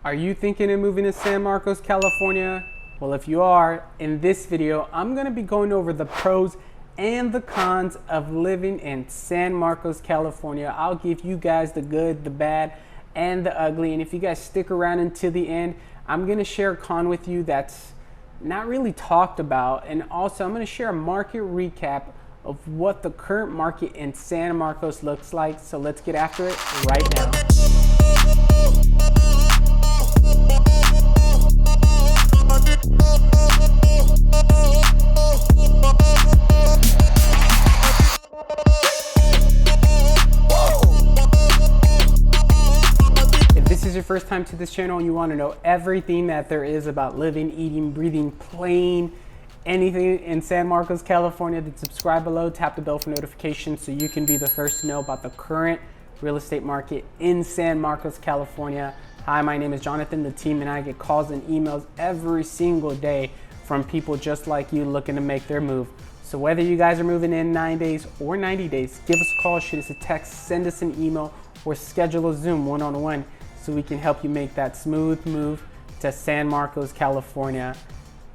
Are you thinking of moving to San Marcos, California? Well, if you are, in this video, I'm gonna be going over the pros and the cons of living in San Marcos, California. I'll give you guys the good, the bad, and the ugly. And if you guys stick around until the end, I'm gonna share a con with you that's not really talked about. And also, I'm gonna share a market recap of what the current market in San Marcos looks like. So let's get after it right now. If this is your first time to this channel and you want to know everything that there is about living, eating, breathing, playing, anything in San Marcos, California, then subscribe below, tap the bell for notifications so you can be the first to know about the current real estate market in San Marcos, California. Hi, my name is Jonathan. The team and I get calls and emails every single day from people just like you looking to make their move. So whether you guys are moving in 9 days or 90 days, give us a call, shoot us a text, send us an email, or schedule a Zoom one-on-one so we can help you make that smooth move to San Marcos, California.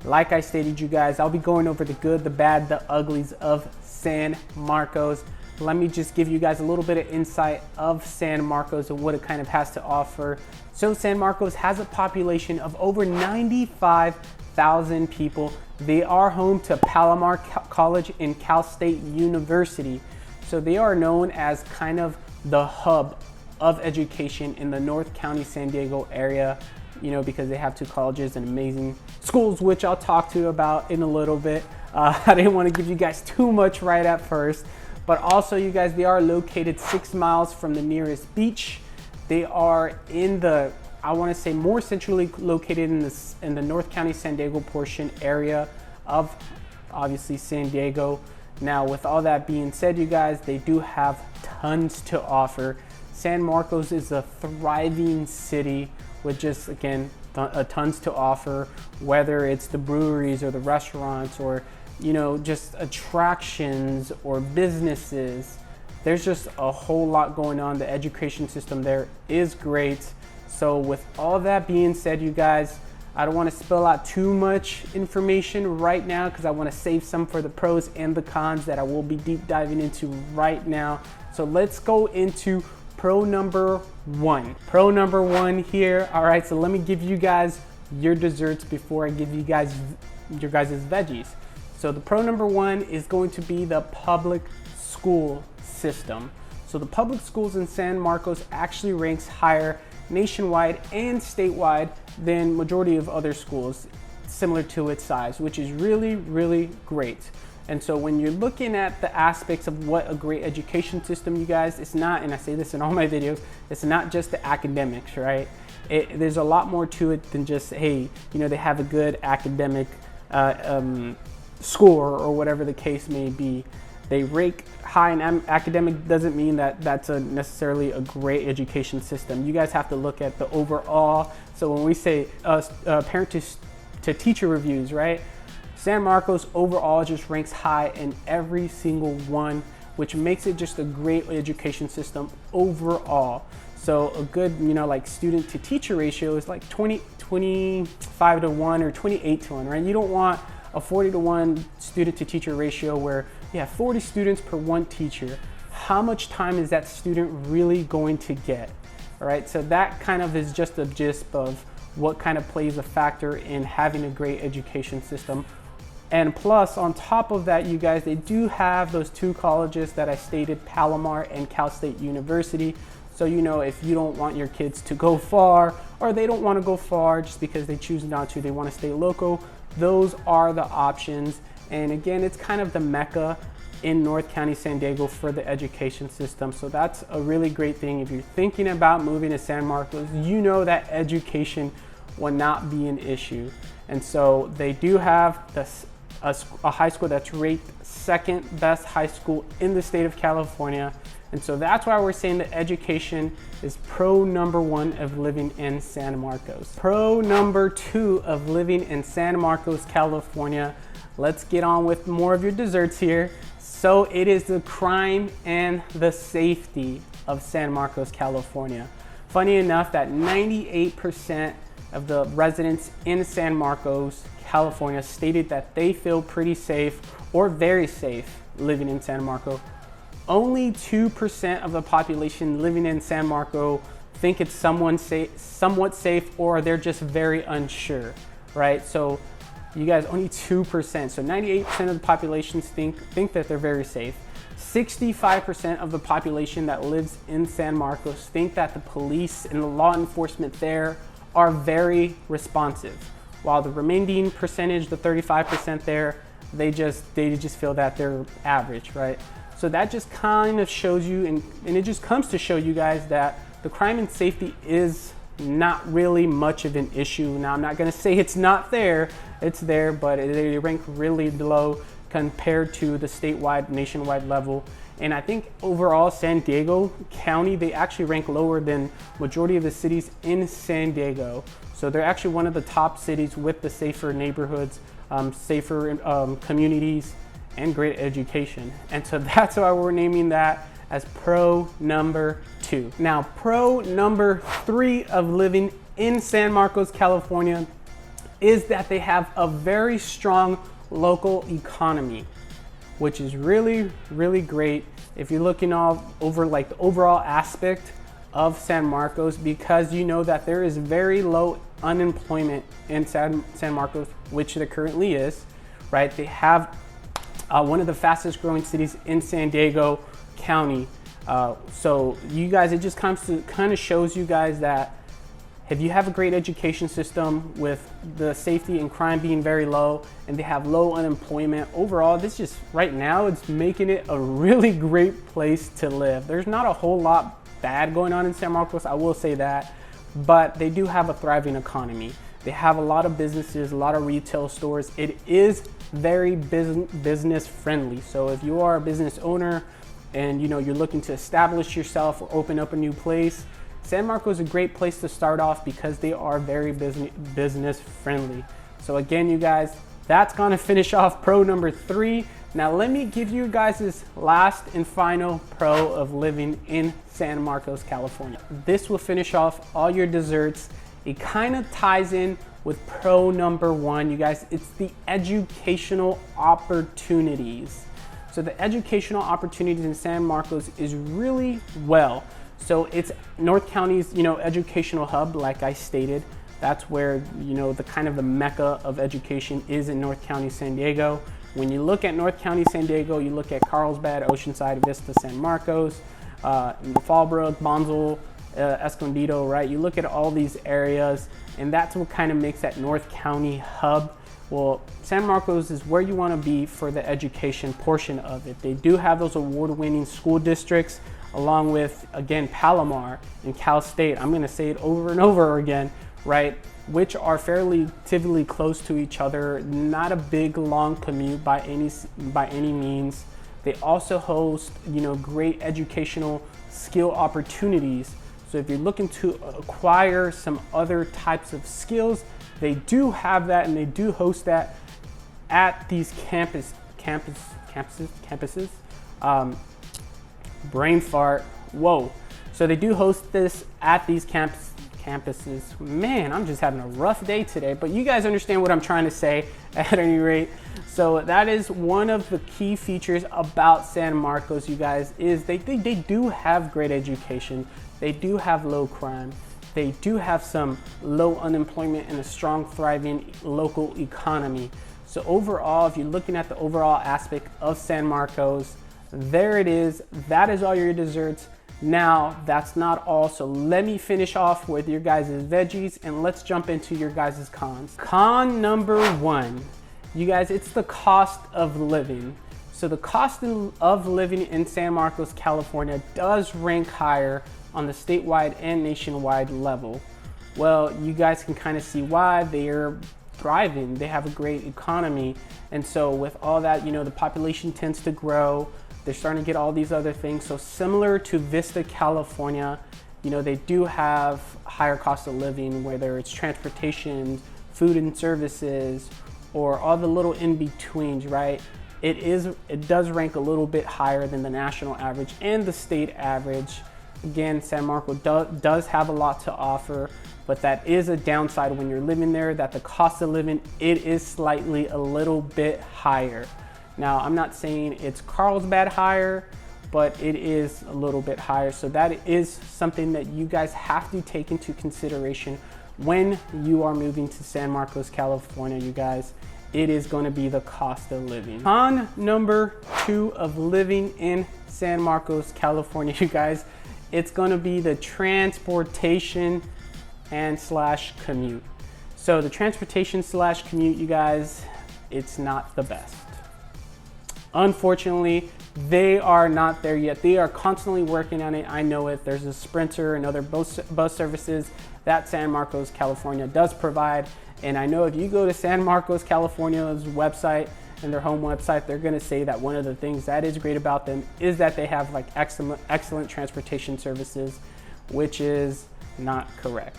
Like I stated, you guys, I'll be going over the good, the bad, the uglies of San Marcos. Let me just give you guys a little bit of insight of San Marcos and what it kind of has to offer. So San Marcos has a population of over 95,000 people. They are home to Palomar College and Cal State University. So they are known as kind of the hub of education in the North County, San Diego area, you know, because they have two colleges and amazing schools, which I'll talk to you about in a little bit. I didn't want to give you guys too much right at first, but also you guys, they are located 6 miles from the nearest beach. They are in the, I want to say, more centrally located in the North County, San Diego portion area of obviously San Diego. Now, with all that being said, you guys, they do have tons to offer. San Marcos is a thriving city with just, again, tons to offer, whether it's the breweries or the restaurants or, you know, just attractions or businesses. There's just a whole lot going on. The education system there is great. So with all that being said, you guys, I don't want to spill out too much information right now because I want to save some for the pros and the cons that I will be deep diving into right now. So let's go into pro number one. Pro number one here. All right, so let me give you guys your desserts before I give you guys your guys' veggies. So the pro number one is going to be the public school system. So the public schools in San Marcos actually ranks higher nationwide and statewide than majority of other schools similar to its size, which is really, really great. And so when you're looking at the aspects of what a great education system, you guys, it's not, and I say this in all my videos, it's not just the academics, right? There's a lot more to it than just, hey, you know, they have a good academic score or whatever the case may be. They rank high in academic doesn't mean that that's necessarily a great education system. You guys have to look at the overall. So when we say parent to teacher reviews, right? San Marcos overall just ranks high in every single one, which makes it just a great education system overall. So a good, you know, like student to teacher ratio is like 25 to 1 or 28 to 1, right? You don't want a 40 to 1 student to teacher ratio where you have 40 students per one teacher. How much time is that student really going to get? All right, so that kind of is just a gist of what kind of plays a factor in having a great education system. And plus, on top of that, you guys, they do have those two colleges that I stated, Palomar and Cal State University. So, you know, if you don't want your kids to go far, or they don't want to go far just because they choose not to, they want to stay local, those are the options. And again, it's kind of the mecca in North County, San Diego for the education system. So that's a really great thing. If you're thinking about moving to San Marcos, you know that education will not be an issue. And so they do have a high school that's ranked second best high school in the state of California. And so that's why we're saying that education is pro number one of living in San Marcos. Pro number two of living in San Marcos, California. Let's get on with more of your desserts here. So it is the crime and the safety of San Marcos, California. Funny enough that 98% of the residents in San Marcos, California stated that they feel pretty safe or very safe living in San Marcos. Only 2% of the population living in San Marcos think it's somewhat safe, or they're just very unsure, right? So you guys, only 2%. So 98% of the population think that they're very safe. 65% of the population that lives in San Marcos think that the police and the law enforcement there are very responsive, while the remaining percentage, the 35% there, they just feel that they're average, right? So that just kind of shows you, and it just comes to show you guys that the crime and safety is not really much of an issue. Now, I'm not gonna say it's not there, it's there, but they rank really low compared to the statewide, nationwide level. And I think overall, San Diego County, they actually rank lower than majority of the cities in San Diego. So they're actually one of the top cities with the safer neighborhoods, safer communities, and great education. And so that's why we're naming that as pro number 2. Now, pro number 3 of living in San Marcos, California is that they have a very strong local economy, which is really, really great if you're looking all over like the overall aspect of San Marcos, because you know that there is very low unemployment in San Marcos, which there currently is, right? They have one of the fastest growing cities in San Diego County. So you guys, it just kind of shows you guys that if you have a great education system with the safety and crime being very low, and they have low unemployment overall, this just right now, it's making it a really great place to live. There's not a whole lot bad going on in San Marcos, I will say that, but they do have a thriving economy. They have a lot of businesses, a lot of retail stores. It is very business friendly. So if you are a business owner and you're looking to establish yourself or open up a new place, San Marcos is a great place to start off because they are very business friendly. So again, you guys, that's gonna finish off pro number 3. Now let me give you guys this last and final pro of living in San Marcos, California. This will finish off all your desserts. It kind of ties in with pro number 1, you guys. It's the educational opportunities. So the educational opportunities in San Marcos is really well. So it's North County's, educational hub, like I stated. That's where, the kind of the mecca of education is in North County, San Diego. When you look at North County, San Diego, you look at Carlsbad, Oceanside, Vista, San Marcos, Fallbrook, Bonsall, Escondido, right? You look at all these areas, and that's what kind of makes that North County hub. Well, San Marcos is where you want to be for the education portion of it. They do have those award-winning school districts, along with, again, Palomar and Cal State. I'm going to say it over and over again, right? Which are relatively close to each other. Not a big, long commute by any means. They also host, great educational skill opportunities. So if you're looking to acquire some other types of skills, they do have that, and they do host that at these campuses. Brain fart, whoa. So they do host this at these campuses. Man, I'm just having a rough day today, but you guys understand what I'm trying to say at any rate. So that is one of the key features about San Marcos, you guys, is they do have great education. They do have low crime. They do have some low unemployment and a strong, thriving local economy. So overall, if you're looking at the overall aspect of San Marcos, there it is. That is all your desserts. Now, that's not all. So let me finish off with your guys' veggies, and let's jump into your guys' cons. Con number 1, you guys, it's the cost of living. So the cost of living in San Marcos, California does rank higher on the statewide and nationwide level. Well, you guys can kind of see why. They're thriving. They have a great economy. And so with all that, the population tends to grow. They're starting to get all these other things. So similar to Vista, California, they do have higher cost of living, whether it's transportation, food and services, or all the little in-betweens, right? It does rank a little bit higher than the national average and the state average. Again, San Marcos does have a lot to offer, but that is a downside when you're living there, that the cost of living, it is slightly a little bit higher. Now, I'm not saying it's Carlsbad higher, but it is a little bit higher. So that is something that you guys have to take into consideration when you are moving to San Marcos, California, you guys. It is going to be the cost of living. Con number 2 of living in San Marcos, California, you guys, it's going to be the transportation and slash commute. So the transportation slash commute, you guys, it's not the best. Unfortunately, they are not there yet. They are constantly working on it. I know it. There's a Sprinter and other bus services that San Marcos, California does provide. And I know if you go to San Marcos, California's website and their home website, they're going to say that one of the things that is great about them is that they have like excellent transportation services, which is not correct.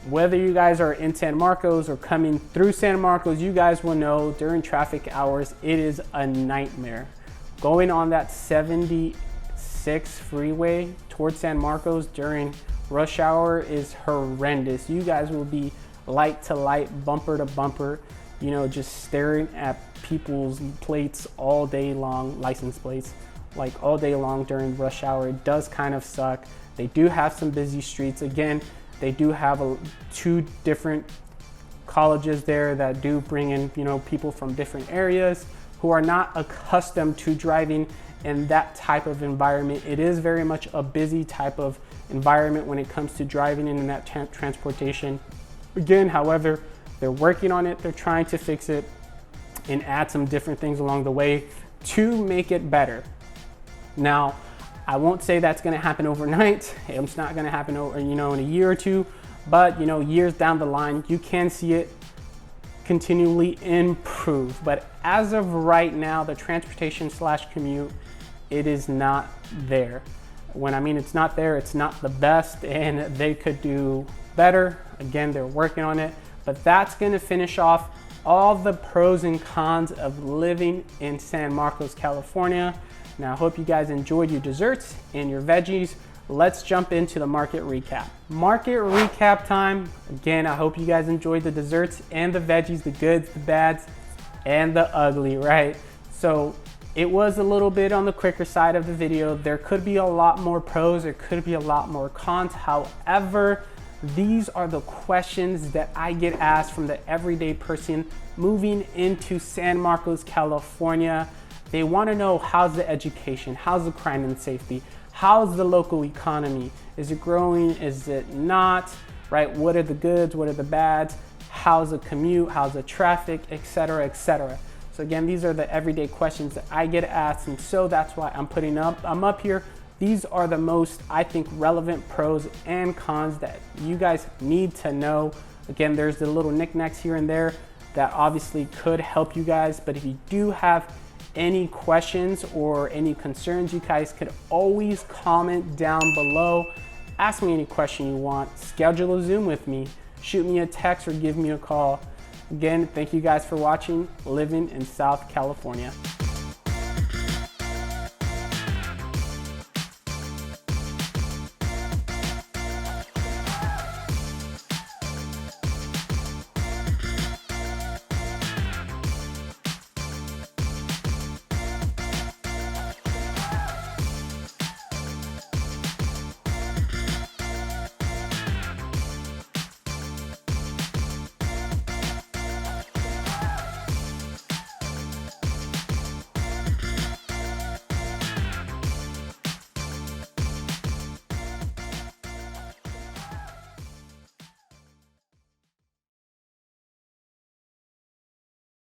Whether you guys are in San Marcos or coming through San Marcos, you guys will know during traffic hours, it is a nightmare. Going on that 76 freeway towards San Marcos during rush hour is horrendous. You guys will be light to light, bumper to bumper, you know, just staring at people's plates all day long, license plates, like all day long during rush hour. It does kind of suck. They do have some busy streets. Again, they do have 2 different colleges there that do bring in, you know, people from different areas who are not accustomed to driving in that type of environment. It is very much a busy type of environment when it comes to driving in that transportation. Again, however, they're working on it. They're trying to fix it and add some different things along the way to make it better. Now, I won't say that's going to happen overnight. It's not going to happen over, you know, in a year or 2, but you know, years down the line, you can see it continually improve. But as of right now, the transportation slash commute, it is not there. When I mean it's not there, it's not the best, and they could do better. Again, they're working on it, but that's going to finish off all the pros and cons of living in San Marcos, California. Now, I hope you guys enjoyed your desserts and your veggies. Let's jump into the market recap. Market recap time. Again, I hope you guys enjoyed the desserts and the veggies, the goods, the bads, and the ugly, right? So it was a little bit on the quicker side of the video. There could be a lot more pros, there could be a lot more cons. However, these are the questions that I get asked from the everyday person moving into San Marcos, California. They want to know, how's the education? How's the crime and safety? How's the local economy? Is it growing? Is it not? Right? What are the goods? What are the bads? How's the commute? How's the traffic? Etc. etc. So again, these are the everyday questions that I get asked, and so that's why I'm up here. These are the most, I think, relevant pros and cons that you guys need to know. Again, there's the little knickknacks here and there that obviously could help you guys, but if you do have any questions or any concerns, you guys could always comment down below. Ask me any question you want. Schedule a Zoom with me. Shoot me a text or give me a call. Again, thank you guys for watching Living in South California.